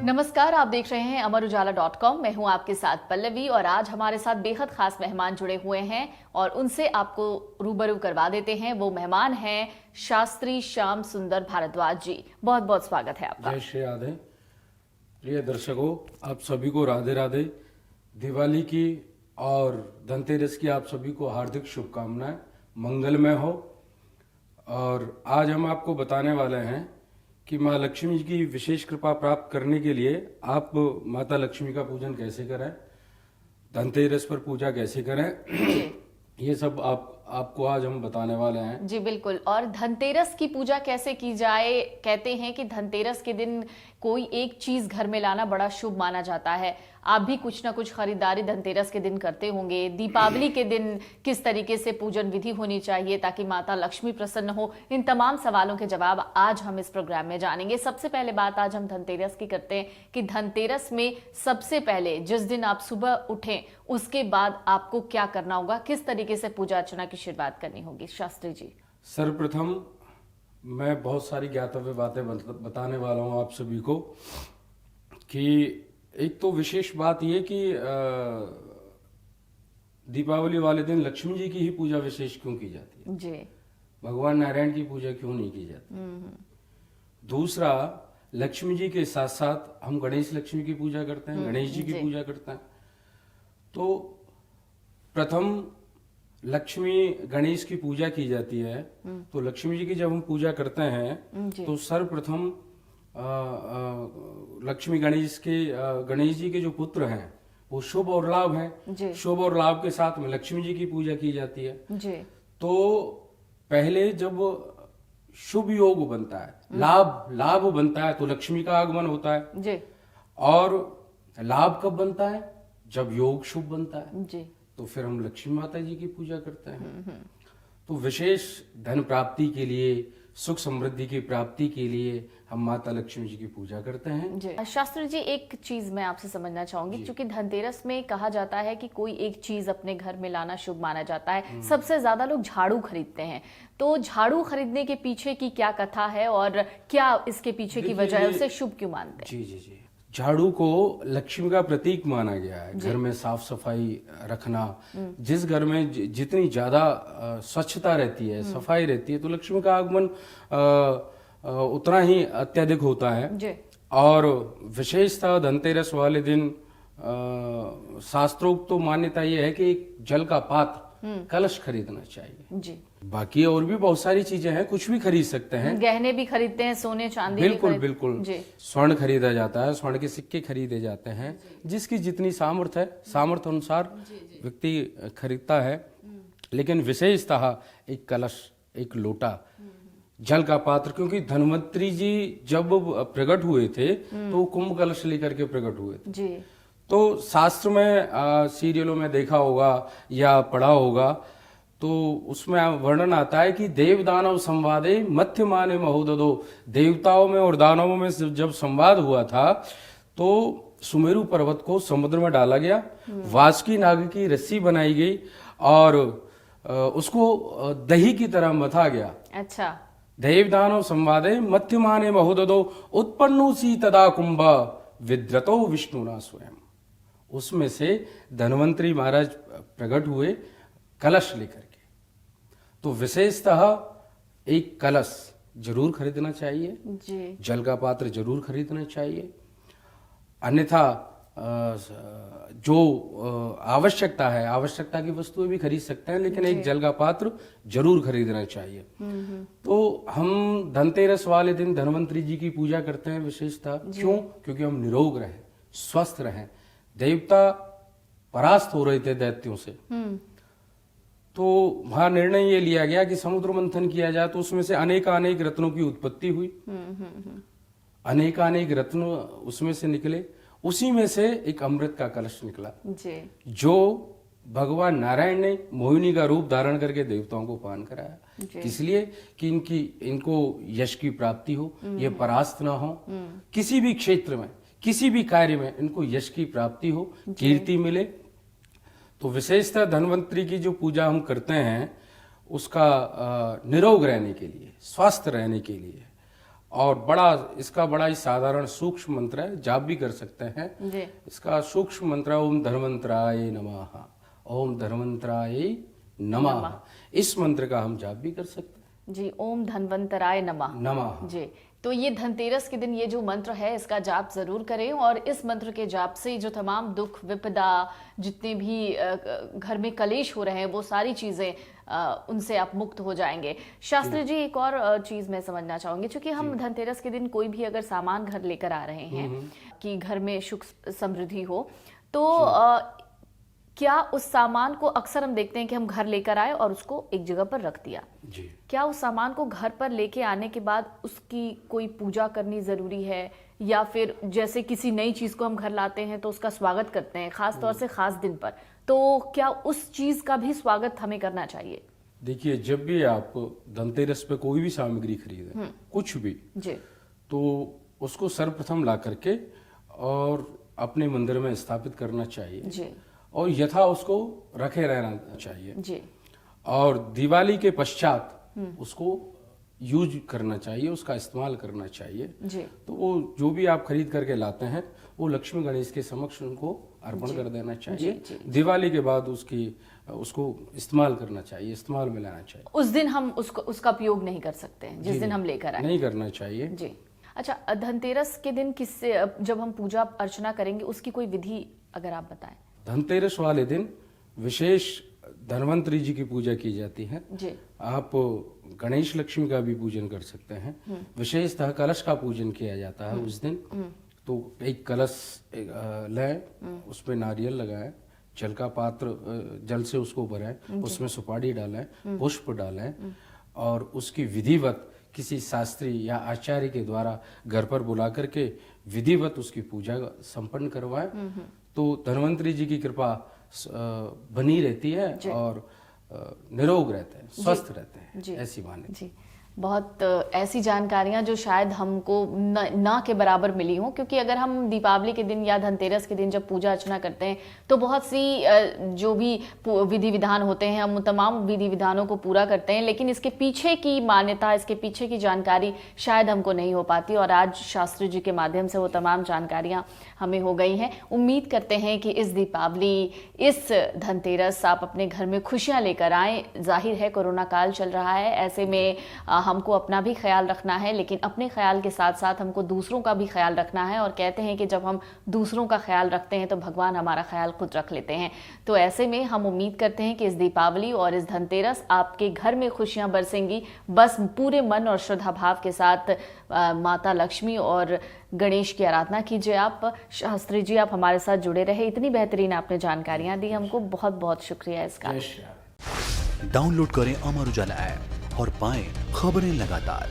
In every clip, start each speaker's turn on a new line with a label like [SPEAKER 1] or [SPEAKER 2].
[SPEAKER 1] नमस्कार, आप देख रहे हैं अमरउजाला.com। मैं हूं आपके साथ पल्लवी और आज हमारे साथ बेहद खास मेहमान जुड़े हुए हैं और उनसे आपको रूबरू करवा देते हैं। वो मेहमान हैं शास्त्री श्याम सुंदर भारद्वाज जी। बहुत बहुत स्वागत है आपका।
[SPEAKER 2] जय श्री राधे। प्रिय दर्शकों, आप सभी को राधे राधे। दिवाली की और धनतेरस की आप सभी को हार्दिक शुभकामनाएं, मंगलमय हो। और आज हम आपको बताने वाले हैं कि माँ लक्ष्मी की विशेष कृपा प्राप्त करने के लिए आप माता लक्ष्मी का पूजन कैसे करें, धनतेरस पर पूजा कैसे करें, ये सब आपको आज हम बताने वाले हैं।
[SPEAKER 1] जी बिल्कुल। और धनतेरस की पूजा कैसे की जाए? कहते हैं कि धनतेरस के दिन कोई एक चीज घर में लाना बड़ा शुभ माना जाता है। आप भी कुछ ना कुछ खरीदारी धनतेरस के दिन करते होंगे। दीपावली के दिन किस तरीके से पूजन विधि होनी चाहिए ताकि माता लक्ष्मी प्रसन्न हो, इन तमाम सवालों के जवाब आज हम इस प्रोग्राम में जानेंगे। सबसे पहले बात आज हम धनतेरस की करते हैं कि धनतेरस में सबसे पहले जिस दिन आप सुबह उठें उसके बाद आपको क्या करना होगा, किस तरीके से पूजा अर्चना की शुरुआत करनी होगी शास्त्री जी?
[SPEAKER 2] सर्वप्रथम मैं बहुत सारी ज्ञातव्य बातें बताने वाला हूँ आप सभी को कि एक तो विशेष बात यह कि दीपावली वाले दिन लक्ष्मी जी की ही पूजा विशेष क्यों की जाती है
[SPEAKER 1] जी,
[SPEAKER 2] भगवान नारायण की पूजा क्यों नहीं की जाती। दूसरा, लक्ष्मी जी के साथ साथ हम गणेश लक्ष्मी की पूजा करते हैं, गणेश जी की पूजा करते हैं। तो प्रथम लक्ष्मी गणेश की पूजा की जाती है। तो लक्ष्मी जी की जब हम पूजा करते हैं तो सर्वप्रथम लक्ष्मी गणेश जी के जो पुत्र हैं वो शुभ और लाभ हैं। शुभ और लाभ के साथ में लक्ष्मी जी की पूजा की जाती है
[SPEAKER 1] जी।
[SPEAKER 2] तो पहले जब शुभ योग बनता है, लाभ बनता है तो लक्ष्मी का आगमन होता है
[SPEAKER 1] जी।
[SPEAKER 2] और लाभ कब बनता है? जब योग शुभ बनता है
[SPEAKER 1] जी।
[SPEAKER 2] तो फिर हम लक्ष्मी माता जी की पूजा करते हैं। तो विशेष धन प्राप्ति के लिए, सुख समृद्धि की प्राप्ति के लिए हम माता लक्ष्मी जी की पूजा करते हैं।
[SPEAKER 1] जी। शास्त्री जी, एक चीज मैं आपसे समझना चाहूंगी, क्योंकि धनतेरस में कहा जाता है कि कोई एक चीज अपने घर में लाना शुभ माना जाता है। सबसे ज्यादा लोग झाड़ू खरीदते हैं, तो झाड़ू खरीदने के पीछे की क्या कथा है और क्या इसके पीछे की वजह है, उसे शुभ क्यों मानते हैं?
[SPEAKER 2] जी जी जी। झाड़ू को लक्ष्मी का प्रतीक माना गया है। घर में साफ सफाई रखना, जिस घर में जितनी ज्यादा स्वच्छता रहती है, सफाई रहती है, तो लक्ष्मी का आगमन उतना ही अत्यधिक होता है
[SPEAKER 1] जी।
[SPEAKER 2] और विशेषतः धनतेरस वाले दिन शास्त्रोक्त तो मान्यता यह है कि एक जल का पात्र, कलश खरीदना चाहिए।
[SPEAKER 1] जी।
[SPEAKER 2] बाकी और भी बहुत सारी चीजें हैं, कुछ भी खरीद सकते हैं।
[SPEAKER 1] गहने भी खरीदते हैं, सोने चांदी
[SPEAKER 2] बिल्कुल बिल्कुल।
[SPEAKER 1] जी।
[SPEAKER 2] स्वर्ण खरीदा जाता है, स्वर्ण के सिक्के खरीदे जाते हैं। जिसकी जितनी सामर्थ्य है, सामर्थ्य अनुसार व्यक्ति खरीदता है। लेकिन विशेषतः एक कलश, एक लोटा, जल का पात्र, क्योंकि धन्वंतरी जी जब प्रकट हुए थे तो कुंभ कलश लेकर के प्रकट हुए थे।
[SPEAKER 1] जी।
[SPEAKER 2] तो शास्त्र में सीरियलों में देखा होगा या पढ़ा होगा तो उसमें वर्णन आता है कि देव दानव संवादे मध्य माने महोदधो। देवताओं में और दानवों में जब संवाद हुआ था तो सुमेरु पर्वत को समुद्र में डाला गया, वासुकी नाग की रस्सी बनाई गई और उसको दही की तरह मथा गया।
[SPEAKER 1] अच्छा।
[SPEAKER 2] देव दानव संवादे मध्य माने महोदधो उत्पन्नोसी तदा कुंभ विद्रतो विष्णुना स्वयं। उसमें से धन्वंतरी महाराज प्रकट हुए कलश लेकर के। तो विशेषतः एक कलश जरूर खरीदना चाहिए
[SPEAKER 1] जी।
[SPEAKER 2] जल का पात्र जरूर खरीदना चाहिए। अन्यथा जो आवश्यकता है, आवश्यकता की वस्तुएं भी खरीद सकते हैं, लेकिन एक जल का पात्र जरूर खरीदना चाहिए। तो हम धनतेरस वाले दिन धन्वंतरी जी की पूजा करते हैं विशेषतः। क्यों? क्योंकि हम निरोग रहें, स्वस्थ रहें। देवता परास्त हो रहे थे दैत्यों से, तो वहां निर्णय ये लिया गया कि समुद्र मंथन किया जाए। तो उसमें से अनेकानेक रत्नों की उत्पत्ति हुई, अनेकानेक रत्न उसमें से निकले। उसी में से एक अमृत का कलश निकला
[SPEAKER 1] जी।
[SPEAKER 2] जो भगवान नारायण ने मोहिनी का रूप धारण करके देवताओं को पान कराया। इसलिए कि इनको यश की प्राप्ति हो, ये परास्त ना हो, किसी भी क्षेत्र में, किसी भी कार्य में इनको यश की प्राप्ति हो, कीर्ति मिले। तो विशेषतः धन्वंतरी की जो पूजा हम करते हैं उसका निरोग रहने के लिए, स्वस्थ रहने के लिए और इसका बड़ा ही साधारण सूक्ष्म मंत्र है, जाप भी कर सकते हैं।
[SPEAKER 1] जी
[SPEAKER 2] इसका सूक्ष्म मंत्र है ओम धर्मंतराय नमः, ओम धर्मंतराय नमः। इस मंत्र का हम जाप भी कर सकते हैं।
[SPEAKER 1] जी, ओम धन्वंतराय नमः।
[SPEAKER 2] नमः।
[SPEAKER 1] जी, तो ये धनतेरस के दिन ये जो मंत्र है इसका जाप जरूर करें, और इस मंत्र के जाप से जो तमाम दुख विपदा, जितने भी घर में कलेश हो रहे हैं, वो सारी चीजें उनसे आप मुक्त हो जाएंगे। शास्त्री जी, एक और चीज मैं समझना चाहूंगी, क्योंकि हम धनतेरस के दिन कोई भी अगर सामान घर लेकर आ रहे हैं कि घर में सुख समृद्धि हो, तो क्या उस सामान को अक्सर हम देखते हैं कि हम घर लेकर आए और उसको एक जगह पर रख दिया।
[SPEAKER 2] जी।
[SPEAKER 1] क्या उस सामान को घर पर लेके आने के बाद उसकी कोई पूजा करनी जरूरी है, या फिर जैसे किसी नई चीज को हम घर लाते हैं तो उसका स्वागत करते हैं, खास तौर से खास दिन पर, तो क्या उस चीज का भी स्वागत हमें करना चाहिए?
[SPEAKER 2] देखिए, जब भी आप धनतेरस पे कोई भी सामग्री खरीदें, कुछ भी
[SPEAKER 1] जी,
[SPEAKER 2] तो उसको सर्वप्रथम ला करके और अपने मंदिर में स्थापित करना चाहिए
[SPEAKER 1] जी,
[SPEAKER 2] और यथा उसको रखे रहना चाहिए।
[SPEAKER 1] जी,
[SPEAKER 2] और दिवाली के पश्चात उसको यूज करना चाहिए, उसका इस्तेमाल करना चाहिए।
[SPEAKER 1] जी,
[SPEAKER 2] तो वो जो भी आप खरीद करके लाते हैं वो लक्ष्मी गणेश के समक्ष उनको अर्पण कर देना चाहिए। दिवाली के बाद उसको इस्तेमाल करना चाहिए, इस्तेमाल में लाना चाहिए।
[SPEAKER 1] उस दिन हम उसका उपयोग नहीं कर सकते हैं जिस दिन हम लेकर आए।
[SPEAKER 2] नहीं करना चाहिए।
[SPEAKER 1] जी। अच्छा, धनतेरस के दिन किससे जब हम पूजा अर्चना करेंगे उसकी कोई विधि अगर आप बताएं?
[SPEAKER 2] धनतेरस वाले दिन विशेष धन्वंतरी जी की पूजा की जाती है।
[SPEAKER 1] जी,
[SPEAKER 2] आप गणेश लक्ष्मी का भी पूजन कर सकते हैं। विशेषतः कलश का पूजन किया जाता है उस दिन। तो एक कलश लें, उसमें नारियल लगाएं, जल का पात्र, जल से उसको भरें, उसमें सुपारी डालें, पुष्प डालें और उसकी विधिवत किसी शास्त्री या आचार्य के द्वारा घर पर बुला करके विधिवत उसकी पूजा संपन्न करवाएं। तो धन्वंतरी जी की कृपा बनी रहती है और निरोग रहते हैं, स्वस्थ रहते हैं, ऐसी माने।
[SPEAKER 1] जी, बहुत ऐसी जानकारियां जो शायद हमको ना के बराबर मिली हों, क्योंकि अगर हम दीपावली के दिन या धनतेरस के दिन जब पूजा अर्चना करते हैं तो बहुत सी जो भी विधि विधान होते हैं हम तमाम विधि विधानों को पूरा करते हैं, लेकिन इसके पीछे की मान्यता, इसके पीछे की जानकारी शायद हमको नहीं हो पाती, और आज शास्त्री जी के माध्यम से वो तमाम जानकारियां हमें हो गई हैं। उम्मीद करते हैं कि इस दीपावली, इस धनतेरस आप अपने घर में खुशियां लेकर आएं। जाहिर है कोरोना काल चल रहा है, ऐसे में हमको अपना भी ख्याल रखना है, लेकिन अपने ख्याल के साथ साथ हमको दूसरों का भी ख्याल रखना है, और कहते हैं कि जब हम दूसरों का ख्याल रखते हैं तो भगवान हमारा ख्याल खुद रख लेते हैं। तो ऐसे में हम उम्मीद करते हैं कि इस दीपावली और इस धनतेरस आपके घर में खुशियां बरसेंगी। बस पूरे मन और श्रद्धा भाव के साथ माता लक्ष्मी और गणेश की आराधना कीजिए। आप शास्त्री जी, आप हमारे साथ जुड़े रहे, इतनी बेहतरीन आपने जानकारियां दी, हमको बहुत बहुत शुक्रिया इसका।
[SPEAKER 3] डाउनलोड करें अमर उजाला ऐप और पाएं खबरें लगातार।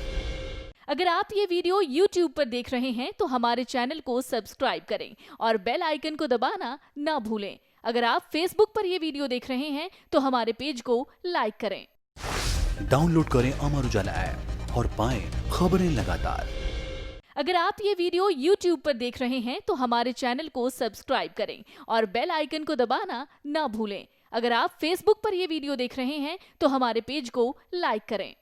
[SPEAKER 4] अगर आप ये वीडियो YouTube पर देख रहे हैं तो हमारे चैनल को सब्सक्राइब करें और बेल आइकन को दबाना ना भूलें। अगर आप Facebook पर ये वीडियो देख रहे हैं तो हमारे पेज को लाइक करें।
[SPEAKER 3] डाउनलोड करें अमर उजाला ऐप और पाएं खबरें लगातार।
[SPEAKER 4] अगर आप ये वीडियो YouTube पर देख रहे हैं तो हमारे चैनल को सब्सक्राइब करें और बेल आइकन को दबाना ना भूलें। अगर आप Facebook पर ये वीडियो देख रहे हैं तो हमारे पेज को लाइक करें।